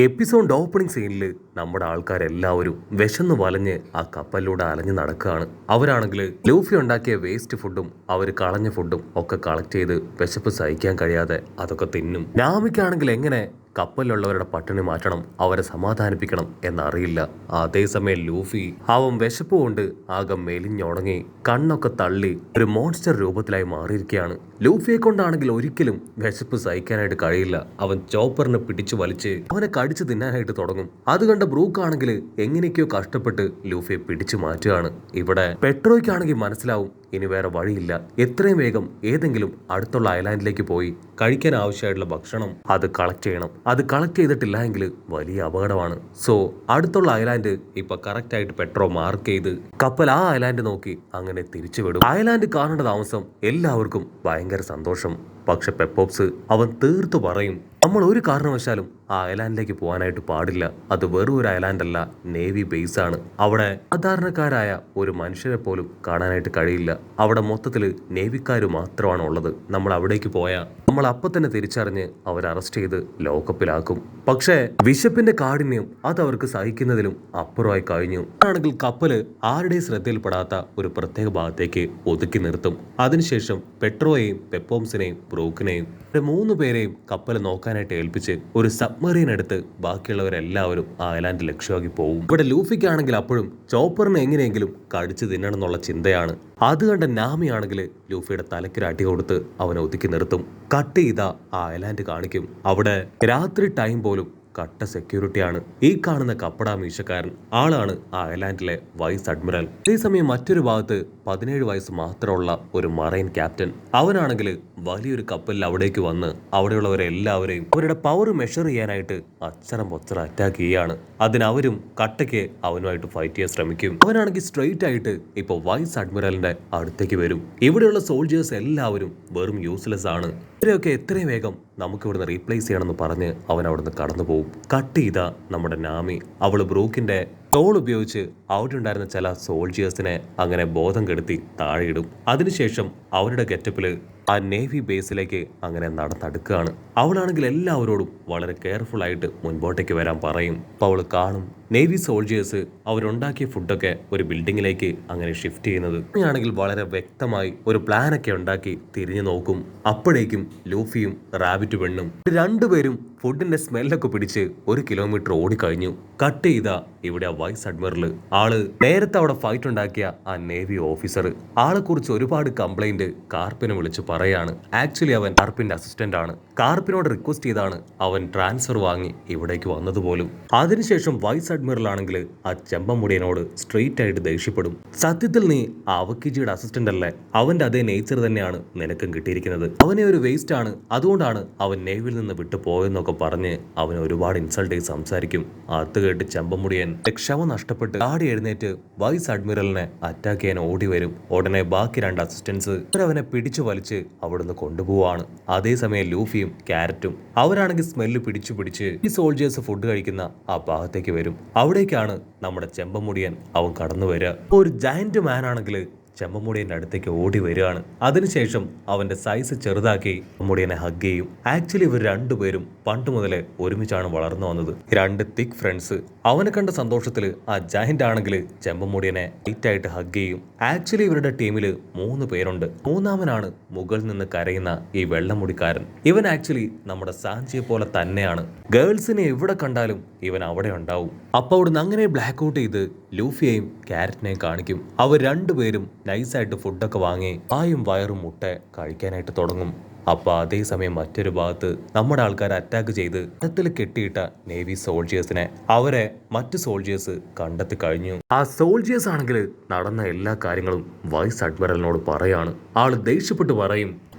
Episode opening സീനിൽ നമ്മുടെ ആൾക്കാരെല്ലാവരും വിശന്ന് വലഞ്ഞ് ആ കപ്പലിലൂടെ അലഞ്ഞു നടക്കുകയാണ്. അവരാണെങ്കിൽ ലൂഫി ഉണ്ടാക്കിയ വേസ്റ്റ് ഫുഡും അവർ കളഞ്ഞ ഫുഡും ഒക്കെ കളക്ട് ചെയ്ത് വിശപ്പ് സഹിക്കാൻ കഴിയാതെ അതൊക്കെ തിന്നും. നാമിക്കാണെങ്കിൽ എങ്ങനെ കപ്പലിലുള്ളവരുടെ പട്ടിണി മാറ്റണം, അവരെ സമാധാനിപ്പിക്കണം എന്നറിയില്ല. അതേസമയം ലൂഫി അവൻ വിശപ്പ് കൊണ്ട് ആകെ മെലിഞ്ഞുണങ്ങി കണ്ണൊക്കെ തള്ളി ഒരു മോൺസ്റ്റർ രൂപത്തിലായി മാറിയിരിക്കുകയാണ്. ലൂഫിയെ കൊണ്ടാണെങ്കിൽ ഒരിക്കലും വിശപ്പ് സഹിക്കാനായിട്ട് കഴിയില്ല. അവൻ ചോപ്പറിനെ പിടിച്ചു വലിച്ച് അവനെ കടിച്ചു തിന്നാനായിട്ട് തുടങ്ങും. അത് കണ്ട ബ്രൂക്ക് ആണെങ്കിൽ എങ്ങനെയൊക്കെയോ കഷ്ടപ്പെട്ട് ലൂഫിയെ പിടിച്ചു മാറ്റുകയാണ്. ഇവിടെ പെട്രോയ്ക്കാണെങ്കിൽ മനസ്സിലാവും ഇനി വേറെ വഴിയില്ല, എത്രയും വേഗം ഏതെങ്കിലും അടുത്തുള്ള ഐലാൻഡിലേക്ക് പോയി കഴിക്കാൻ ആവശ്യമായിട്ടുള്ള ഭക്ഷണം അത് കളക്ട് ചെയ്യണം. അത് കളക്ട് ചെയ്തിട്ടില്ല എങ്കിൽ വലിയ അപകടമാണ്. സോ അടുത്തുള്ള ഐലാൻഡ് ഇപ്പൊ കറക്റ്റ് ആയിട്ട് പെട്രോ മാർക്ക് ചെയ്ത് കപ്പൽ ആ ഐലാൻഡ് നോക്കി അങ്ങനെ തിരിച്ചുവിടും. ഐലാൻഡ് കാണേണ്ട താമസം എല്ലാവർക്കും ഭയങ്കര സന്തോഷം. പക്ഷെ പെപ്പോപ്സ് അവൻ തീർത്തു പറയും, നമ്മൾ ഒരു കാരണവശാലും ആ ഐലാൻഡിലേക്ക് പോകാനായിട്ട് പാടില്ല. അത് വെറും ഒരു ഐലാൻഡ് അല്ല, നേവി ബേസ് ആണ്. അവിടെ സാധാരണക്കാരായ ഒരു മനുഷ്യരെ പോലും കാണാനായിട്ട് കഴിയില്ല. അവിടെ മൊത്തത്തിൽ നേവിക്കാർ മാത്രമാണ് ഉള്ളത്. നമ്മൾ അവിടേക്ക് പോയാൽ നമ്മൾ അപ്പം തന്നെ തിരിച്ചറിഞ്ഞ് അവർ അറസ്റ്റ് ചെയ്ത് ലോക്കപ്പിലാക്കും. പക്ഷേ വിശപ്പിന്റെ കാഠിന്യം അത് അവർക്ക് സഹിക്കുന്നതിലും അപ്പുറമായി കഴിഞ്ഞു. ആണെങ്കിൽ കപ്പല് ആരുടെയും ശ്രദ്ധയിൽപ്പെടാത്ത ഒരു പ്രത്യേക ഭാഗത്തേക്ക് ഒതുക്കി നിർത്തും. അതിനുശേഷം പെട്രോയെയും പെപ്പോംസിനെയും ബ്രൂക്കിനെയും 3 പേരെയും കപ്പൽ നോക്കാനായിട്ട് ഏൽപ്പിച്ച് ഒരു സബ്മറീൻ എടുത്ത് ബാക്കിയുള്ളവരെല്ലാവരും ആ ഐലാൻഡ് ലക്ഷ്യമാക്കി പോകും. ഇവിടെ ലൂഫിക്കാണെങ്കിൽ അപ്പോഴും ചോപ്പറിനെ എങ്ങനെയെങ്കിലും കടിച്ചു തിന്നണം എന്നുള്ള ചിന്തയാണ്. അത് കണ്ട നാമി ആണെങ്കിൽ ലൂഫിയുടെ തലയ്ക്കൊരു അടി കൊടുത്ത് അവനെ ഒതുക്കി നിർത്തും. കട്ട് ചെയ്ത ആ ഐലാൻഡ് കാണിക്കും. അവിടെ രാത്രി ടൈം പോലും കട്ട സെക്യൂരിറ്റിയാണ്. ഈ കാണുന്ന കപ്പട മീശക്കാരൻ ആളാണ് ആ ഐലാൻഡിലെ വൈസ് അഡ്മിറൽ. അതേസമയം മറ്റൊരു ഭാഗത്ത് 17 വയസ്സ് മാത്രമുള്ള ഒരു മറൈൻ ക്യാപ്റ്റൻ. അവനാണെങ്കിൽ വലിയൊരു കപ്പലിൽ അവിടേക്ക് വന്ന് അവിടെയുള്ളവരെ എല്ലാവരെയും അവരുടെ പവർ മെഷർ ചെയ്യാനായിട്ട് അച്ചറം പൊച്ചറ അറ്റാക്ക് ചെയ്യാണ്. അതിനവരും കട്ടയ്ക്ക് അവനുമായിട്ട് ഫൈറ്റ് ചെയ്യാൻ ശ്രമിക്കും. അവനാണെങ്കിൽ സ്ട്രെയിറ്റ് ആയിട്ട് ഇപ്പൊ വൈസ് അഡ്മിറലിന്റെ അടുത്തേക്ക് വരും. ഇവിടെയുള്ള സോൾജേഴ്സ് എല്ലാവരും വെറും യൂസ്ലെസ് ആണ്. ഇവരെയൊക്കെ എത്രയും വേഗം നമുക്ക് ഇവിടുന്ന് റീപ്ലേസ് ചെയ്യണമെന്ന് പറഞ്ഞ് അവൻ അവിടുന്ന് കടന്നു പോകും. കട്ട് ചെയ്ത നമ്മുടെ നാമി അവള് ബ്രൂക്കിന്റെ ടോൾ ഉപയോഗിച്ച് അവിടെ ഉണ്ടായിരുന്ന ചില സോൾജിയേഴ്സിനെ അങ്ങനെ ബോധം കെടുത്തി താഴെയിടും. അതിനുശേഷം അവരുടെ ഗെറ്റപ്പില് ആ നേവി ബേസിലേക്ക് അങ്ങനെ നടന്നടുക്കുകയാണ്. അവളാണെങ്കിൽ എല്ലാവരോടും വളരെ കെയർഫുൾ ആയിട്ട് മുൻപോട്ടേക്ക് വരാൻ പറയും. അപ്പോൾ അവൾ കാണും നേവി സോൾജിയേഴ്സ് അവരുണ്ടാക്കിയ ഫുഡൊക്കെ ഒരു ബിൽഡിങ്ങിലേക്ക് അങ്ങനെ ഷിഫ്റ്റ് ചെയ്യുന്നത്. ആണെങ്കിൽ വളരെ വ്യക്തമായി ഒരു പ്ലാനൊക്കെ ഉണ്ടാക്കി തിരിഞ്ഞു നോക്കും. അപ്പോഴേക്കും ലൂഫിയും റാബിറ്റ് പെണ്ണും രണ്ടുപേരും ഫുഡിന്റെ സ്മെല്ലൊക്കെ പിടിച്ച് 1 കിലോമീറ്റർ ഓടിക്കഴിഞ്ഞു. കട്ട് ചെയ്ത ഇവിടെ വൈസ് അഡ്മിറൽ ആള് നേരത്തെ അവിടെ ഫൈറ്റ് ഉണ്ടാക്കിയ ആ നേവി ഓഫീസർ ആളെ കുറിച്ച് ഒരുപാട് കംപ്ലൈന്റ് കാർപ്പിനെ വിളിച്ച് പറയാണ്. ആക്ച്വലി അവൻ കാർപ്പിന്റെ അസിസ്റ്റന്റ് ആണ്. കാർപ്പിനോട് റിക്വസ്റ്റ് ചെയ്താണ് അവൻ ട്രാൻസ്ഫർ വാങ്ങി ഇവിടേക്ക് വന്നതുപോലും. അതിനുശേഷം വൈസ് അഡ്മിറൽ ആണെങ്കിൽ ആ ചെമ്പമുടിയനോട് സ്ട്രെയിറ്റ് ആയിട്ട് ദേഷ്യപ്പെടും. സത്യത്തിൽ നീ അവക്കിജിയുടെ അസിസ്റ്റന്റ് അല്ലേ? അവന്റെ അതേ നേച്ചർ തന്നെയാണ് നിനക്കും കിട്ടിയിരിക്കുന്നത്. അവനെ ഒരു വേസ്റ്റ് ആണ്, അതുകൊണ്ടാണ് അവൻ നേവിയിൽ നിന്ന് വിട്ടു പോയെന്നൊക്കെ പറഞ്ഞ് അവനെ ഒരുപാട് ഇൻസൾട്ട് ചെയ്ത് സംസാരിക്കും. അത് കേട്ട് ചെമ്പമുടിയൻ ക്ഷമ നഷ്ടപ്പെട്ട് ആടി എഴുന്നേറ്റ് വൈസ് അഡ്മിറലിനെ അറ്റാക്ക് ചെയ്യാൻ ഓടി വരും. ഉടനെ ബാക്കി 2 അസിസ്റ്റന്റ്സ് അവനെ പിടിച്ചു വലിച്ച് അവിടുന്ന് കൊണ്ടുപോവാണ്. അതേസമയം ലൂഫിയും ക്യാരറ്റും അവരാണെങ്കിൽ സ്മെല്ല് പിടിച്ച് ഈ സോൾജേഴ്സ് ഫുഡ് കഴിക്കുന്ന ആ ഭാഗത്തേക്ക് വരും. അവിടേക്കാണ് നമ്മുടെ ചെമ്പമുടിയൻ അവൻ കടന്നു വരിക. ഒരു ജയന്റ് മാൻ ആണെങ്കിൽ ചെമ്പമുടിയന്റെ അടുത്തേക്ക് ഓടി വരികയാണ്. അതിനുശേഷം അവന്റെ സൈസ് ചെറുതാക്കി ചെമ്പമുടിയനെ ഹഗ് ചെയ്യും. ആക്ച്വലി ഇവർ രണ്ടുപേരും പണ്ട് മുതലേ ഒരുമിച്ചാണ് വളർന്നു വന്നത്. 2 തിക് ഫ്രണ്ട്സ്. അവനെ കണ്ട സന്തോഷത്തില് ആ ജയന്റ് ആണെങ്കിൽ ചെമ്പമുടിയനെ ടൈറ്റായിട്ട് ഹഗ് ചെയ്യും. ആക്ച്വലി ഇവരുടെ ടീമില് 3 പേരുണ്ട്. മൂന്നാമനാണ് മുകളിൽ നിന്ന് കരയുന്ന ഈ വെള്ളമുടിക്കാരൻ. ഇവൻ ആക്ച്വലി നമ്മുടെ സാഞ്ചിയെ പോലെ തന്നെയാണ്. ഗേൾസിനെ എവിടെ കണ്ടാലും ഇവൻ അവിടെ ഉണ്ടാവും. അപ്പൊ അവിടുന്ന് അങ്ങനെ ബ്ലാക്ക് ഔട്ട് ചെയ്ത് ലൂഫിയെയും ക്യാരറ്റിനെയും കാണിക്കും. അവർ രണ്ടുപേരും നൈസായിട്ട് ഫുഡൊക്കെ വാങ്ങി വായും വയറും മുട്ട കഴിക്കാനായിട്ട് തുടങ്ങും. അപ്പൊ അതേസമയം മറ്റൊരു ഭാഗത്ത് നമ്മുടെ ആൾക്കാർ അറ്റാക്ക് ചെയ്ത് കടത്തിൽ കെട്ടിയിട്ട നേവി സോൾജിയേഴ്സിനെ അവരെ മറ്റു സോൾജിയേഴ്സ് കണ്ടെത്തി കഴിഞ്ഞു. ആ സോൾജിയേഴ്സ് ആണെങ്കിൽ നടന്ന എല്ലാ കാര്യങ്ങളും വൈസ് അഡ്മിറലിനോട് പറയാണ്. ആള് ദേഷ്യപ്പെട്ട് പറയും,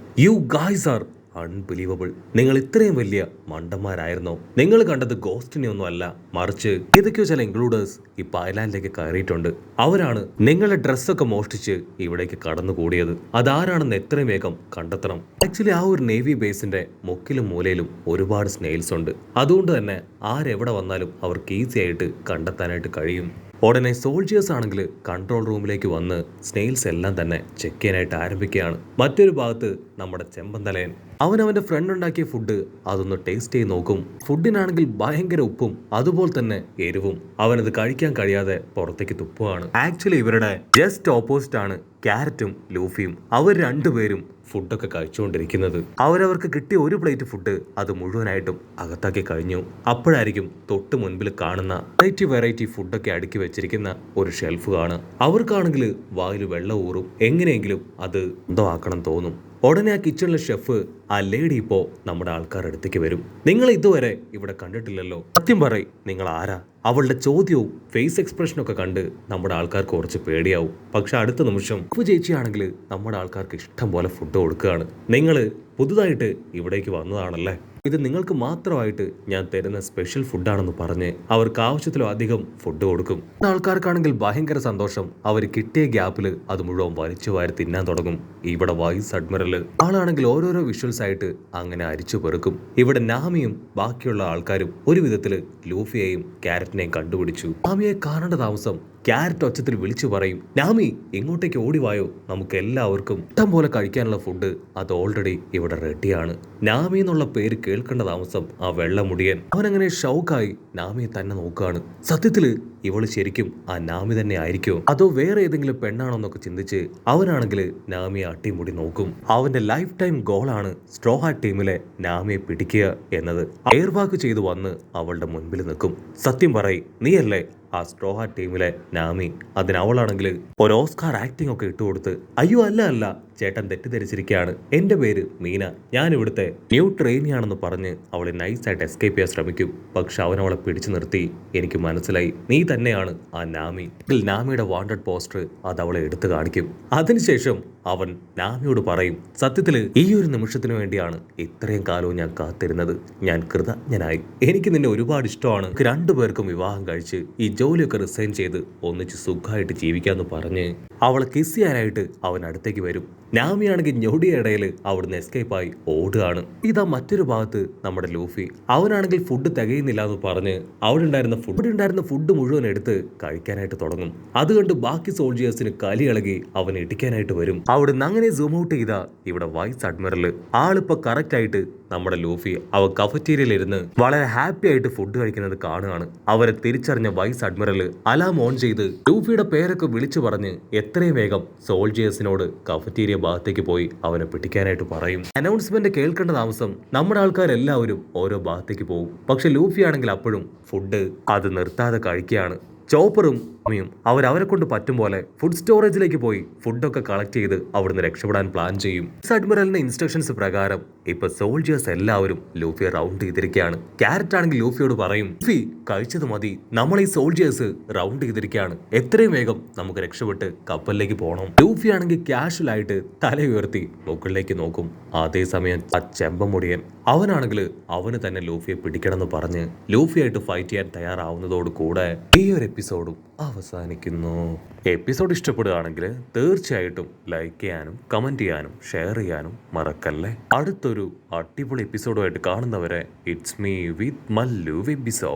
യു ഗായ്സ് ആർ അൺബിലീവബിൾ. നിങ്ങൾ ഇത്രയും വലിയ മണ്ടന്മാരായിരുന്നോ? നിങ്ങൾ കണ്ടത് ഗോസ്റ്റിനെ ഒന്നും അല്ല, മറിച്ച് ഏതൊക്കെയോ ചില ഇൻക്ലൂഡേഴ്സ് ഇപ്പൊ ഐലാൻഡിലേക്ക് കയറിയിട്ടുണ്ട്. അവരാണ് നിങ്ങളുടെ ഡ്രസ്സൊക്കെ മോഷ്ടിച്ച് ഇവിടേക്ക് കടന്നുകൂടിയത്. അതാരാണെന്ന് എത്രയും വേഗം കണ്ടെത്തണം. ആക്ച്വലി ആ ഒരു നേവി ബേസിന്റെ മുക്കിലും മൂലയിലും ഒരുപാട് സ്നെയിൽസ് ഉണ്ട്. അതുകൊണ്ട് തന്നെ ആരെവിടെ വന്നാലും അവർക്ക് ഈസി ആയിട്ട് കണ്ടെത്താനായിട്ട് കഴിയും. ഉടനെ സോൾജിയേഴ്സ് ആണെങ്കിൽ കൺട്രോൾ റൂമിലേക്ക് വന്ന് സ്നെയിൽസ് എല്ലാം തന്നെ ചെക്ക് ചെയ്യാനായിട്ട് ആരംഭിക്കുകയാണ്. മറ്റൊരു ഭാഗത്ത് നമ്മുടെ ചെമ്പന്തലയൻ അവന്റെ ഫ്രണ്ട് ഉണ്ടാക്കിയ ഫുഡ് അതൊന്ന് ടേസ്റ്റ് ചെയ്ത് നോക്കും. ഫുഡിനാണെങ്കിൽ ഭയങ്കര ഉപ്പും അതുപോലെ തന്നെ എരിവും. അവനത് കഴിക്കാൻ കഴിയാതെ പുറത്തേക്ക് തുപ്പുകയാണ്. ആക്ച്വലി ഇവരുടെ ജസ്റ്റ് ഓപ്പോസിറ്റ് ആണ് ക്യാരറ്റും ലൂഫിയും. അവർ രണ്ടുപേരും ഫുഡൊക്കെ കഴിച്ചുകൊണ്ടിരിക്കുന്നത്. അവരവർക്ക് കിട്ടിയ ഒരു പ്ലേറ്റ് ഫുഡ് അത് മുഴുവനായിട്ടും അകത്താക്കി കഴിഞ്ഞു. അപ്പോഴായിരിക്കും തൊട്ട് മുൻപിൽ കാണുന്ന വെറൈറ്റി ഫുഡൊക്കെ അടുക്കി വെച്ചിരിക്കുന്ന ഒരു ഷെൽഫ് കാണുക. അവർക്കാണെങ്കിൽ വായിൽ വെള്ളം ഊറും. എങ്ങനെയെങ്കിലും അത് എന്തോ ആക്കണം തോന്നും. ഉടനെ ആ കിച്ചണിലെ ഷെഫ് ആ ലേഡി ഇപ്പോ നമ്മുടെ ആൾക്കാരുടെ അടുത്തേക്ക് വരും. നിങ്ങൾ ഇതുവരെ ഇവിടെ കണ്ടിട്ടില്ലല്ലോ, സത്യം പറയും നിങ്ങൾ ആരാ? അവളുടെ ചോദ്യവും ഫേസ് എക്സ്പ്രഷനും ഒക്കെ കണ്ട് നമ്മുടെ ആൾക്കാർക്ക് കുറച്ച് പേടിയാവും. പക്ഷെ അടുത്ത നിമിഷം ചേച്ചിയാണെങ്കിൽ നമ്മുടെ ആൾക്കാർക്ക് ഇഷ്ടം പോലെ ഫുഡ് കൊടുക്കുകയാണ്. നിങ്ങൾ പുതുതായിട്ട് ഇവിടേക്ക് വന്നതാണല്ലേ, ഇത് നിങ്ങൾക്ക് മാത്രമായിട്ട് ഞാൻ തരുന്ന സ്പെഷ്യൽ ഫുഡാണെന്ന് പറഞ്ഞ് അവർക്ക് ആവശ്യത്തിലും അധികം ഫുഡ് കൊടുക്കും. ആൾക്കാർക്കാണെങ്കിൽ ഭയങ്കര സന്തോഷം. അവർ കിട്ടിയ ഗ്യാപ്പിൽ അത് മുഴുവൻ വലിച്ചു വാരി തിന്നാൻ തുടങ്ങും. ഇവിടെ വൈസ് അഡ്മിറൽ ആളാണെങ്കിൽ ഓരോരോ വിഷ്വൽസ് ആയിട്ട് അങ്ങനെ അരിച്ചു പെറുക്കും. ഇവിടെ നാമിയും ബാക്കിയുള്ള ആൾക്കാരും ഒരു വിധത്തിൽ ലൂഫിയെയും ക്യാരറ്റിനെയും കണ്ടുപിടിച്ചു. നാമിയെ കാണേണ്ട താമസം ക്യാരറ്റ് ഒച്ചത്തിൽ വിളിച്ചു പറയും, നാമി ഇങ്ങോട്ടേക്ക് ഓടിവായോ, നമുക്ക് എല്ലാവർക്കും ഇഷ്ടം പോലെ കഴിക്കാനുള്ള ഫുഡ് അത് ഓൾറെഡി ഇവിടെ റെഡിയാണ്. നാമി എന്നുള്ള പേര് കേൾക്കേണ്ട താമസം ആ വെള്ളമുടിയൻ അവനങ്ങനെ ഷൗക്കായി നാമിയെ തന്നെ നോക്കുകയാണ്. സത്യത്തില് ഇവള് ശരിക്കും ആ നാമി തന്നെ ആയിരിക്കോ അതോ വേറെ ഏതെങ്കിലും പെണ്ണാണോ എന്നൊക്കെ ചിന്തിച്ച് അവനാണെങ്കിൽ നാമിയെ അട്ടിമുടി നോക്കും. അവന്റെ ലൈഫ് ടൈം ഗോളാണ് സ്ട്രോ ഹാറ്റ് ടീമിലെ നാമിയെ പിടിക്കുക എന്നത്. എയർവാക്ക് ചെയ്തു വന്ന് അവളുടെ മുൻപിൽ നിൽക്കും. സത്യം പറയ്, നീയല്ലേ ആ സ്ട്രോ ഹാറ്റ് ടീമിലെ നാമി? അതിന് അവളാണെങ്കിൽ ഒരു ഓസ്കാർ ആക്ടിംഗ് ഒക്കെ ഇട്ടുകൊടുത്ത്, അയ്യോ അല്ല ചേട്ടൻ തെറ്റിദ്ധരിച്ചിരിക്കുകയാണ്, എന്റെ പേര് മീന, ഞാൻ ഇവിടുത്തെ ന്യൂ ട്രെയിനിയാണെന്ന് പറഞ്ഞ് അവളെ നൈസായിട്ട് എസ്കേപ്പ് ചെയ്യാൻ ശ്രമിക്കും. പക്ഷെ അവൻ അവളെ പിടിച്ചു നിർത്തി. എനിക്ക് മനസ്സിലായി, നീ തന്നെയാണ് ആ നാമി. നാമിയുടെ വാണ്ടഡ് പോസ്റ്റർ അത് അവളെ എടുത്തു കാണിക്കും. അതിനുശേഷം അവൻ നാമിയോട് പറയും, സത്യത്തില് ഈ ഒരു നിമിഷത്തിന് വേണ്ടിയാണ് ഇത്രയും കാലവും ഞാൻ കാത്തിരുന്നത്. ഞാൻ കൃതജ്ഞനായി. എനിക്ക് നിന്നെ ഒരുപാട് ഇഷ്ടമാണ്. രണ്ടുപേർക്കും വിവാഹം കഴിച്ച് ഈ ജോലിയൊക്കെ റിസൈൻ ചെയ്ത് ഒന്നിച്ച് സുഖമായിട്ട് ജീവിക്കാന്ന് പറഞ്ഞ് അവളെ കിസ് ചെയ്യാനായിട്ട് അവൻ അടുത്തേക്ക് വരും. നാമിയാണെങ്കിൽ ഞൊടിയിടയിൽ അവിടുന്ന് എസ്കേപ്പായി ഓടുകയാണ്. ഇതാ മറ്റൊരു ഭാഗത്ത് നമ്മുടെ ലൂഫി. അവനാണെങ്കിൽ ഫുഡ് തികയുന്നില്ല എന്ന് പറഞ്ഞ് അവിടെ ഉണ്ടായിരുന്ന ഫുഡ് മുഴുവൻ എടുത്ത് കഴിക്കാനായിട്ട് തുടങ്ങും. അത് കണ്ട് ബാക്കി സോൾജിയേഴ്സിന് കലി ഇളകി അവൻ ഇടിക്കാനായിട്ട് വരും. അവിടുന്ന് അങ്ങനെ സൂം ഔട്ട് ചെയ്ത ഇവിടെ വൈസ് അഡ്മിറൽ ആളിപ്പോ കറക്റ്റ് ആയിട്ട് നമ്മുടെ ലൂഫി അവ കഫറ്റീരിയയിൽ ഇരുന്ന് വളരെ ഹാപ്പി ആയിട്ട് ഫുഡ് കഴിക്കുന്നത് കാണുകയാണ്. അവരെ തിരിച്ചറിഞ്ഞ വൈസ് അഡ്മിറൽ അലാം ഓൺ ചെയ്ത് ലൂഫിയുടെ പേരൊക്കെ വിളിച്ചു പറഞ്ഞ് എത്രയും വേഗം സോൾജിയേഴ്സിനോട് കഫറ്റീരിയ ഭാഗത്തേക്ക് പോയി അവനെ പിടിക്കാനായിട്ട് പറയും. അനൗൺസ്മെന്റ് കേൾക്കേണ്ട താമസം നമ്മുടെ ആൾക്കാരെല്ലാവരും ഓരോ ഭാഗത്തേക്ക് പോകും. പക്ഷെ ലൂഫി ആണെങ്കിൽ അപ്പോഴും ഫുഡ് അത് നിർത്താതെ കഴിക്കുകയാണ്. ചോപ്പറും അവരെ കൊണ്ട് പറ്റും പോലെ ഫുഡ് സ്റ്റോറേജിലേക്ക് പോയി ഫുഡൊക്കെ കളക്ട് ചെയ്ത് അവിടുന്ന് രക്ഷപ്പെടാൻ പ്ലാൻ ചെയ്യും. അഡ്മിറലിന്റെ ഇൻസ്ട്രക്ഷൻസ് പ്രകാരം ഇപ്പൊ സോൾജിയേഴ്സ് എല്ലാവരും ലൂഫിയെ റൗണ്ട് ചെയ്തിരിക്കുകയാണ്. ക്യാരറ്റ് ആണെങ്കിൽ ലൂഫിയോട് പറയും, ലൂഫി കഴിച്ചത് മതി, നമ്മൾ ഈ സോൾജിയേഴ്സ് റൗണ്ട് ചെയ്തിരിക്കുകയാണ്, എത്രയും വേഗം നമുക്ക് രക്ഷപ്പെട്ട് കപ്പലിലേക്ക് പോകണം. ലൂഫി ആണെങ്കിൽ കാഷ്വൽ ആയിട്ട് തല ഉയർത്തി മുകളിലേക്ക് നോക്കും. അതേസമയം ആ ചെമ്പമുടിയൻ അവനാണെങ്കിൽ അവന് തന്നെ ലൂഫിയെ പിടിക്കണമെന്ന് പറഞ്ഞ് ലൂഫിയായിട്ട് ഫൈറ്റ് ചെയ്യാൻ തയ്യാറാവുന്നതോട് കൂടെ ഈ ഒരു എപ്പിസോഡും അവസാനിക്കുന്നു. എപ്പിസോഡ് ഇഷ്ടപ്പെടുകയാണെങ്കിൽ തീർച്ചയായിട്ടും ലൈക്ക് ചെയ്യാനും കമന്റ് ചെയ്യാനും ഷെയർ ചെയ്യാനും മറക്കല്ലേ. അടുത്തൊരു അടിപൊളി എപ്പിസോഡുമായിട്ട് കാണുന്നവരെ ഇറ്റ്സ് മീ വിത്ത് മല്ലു വെബിസോ.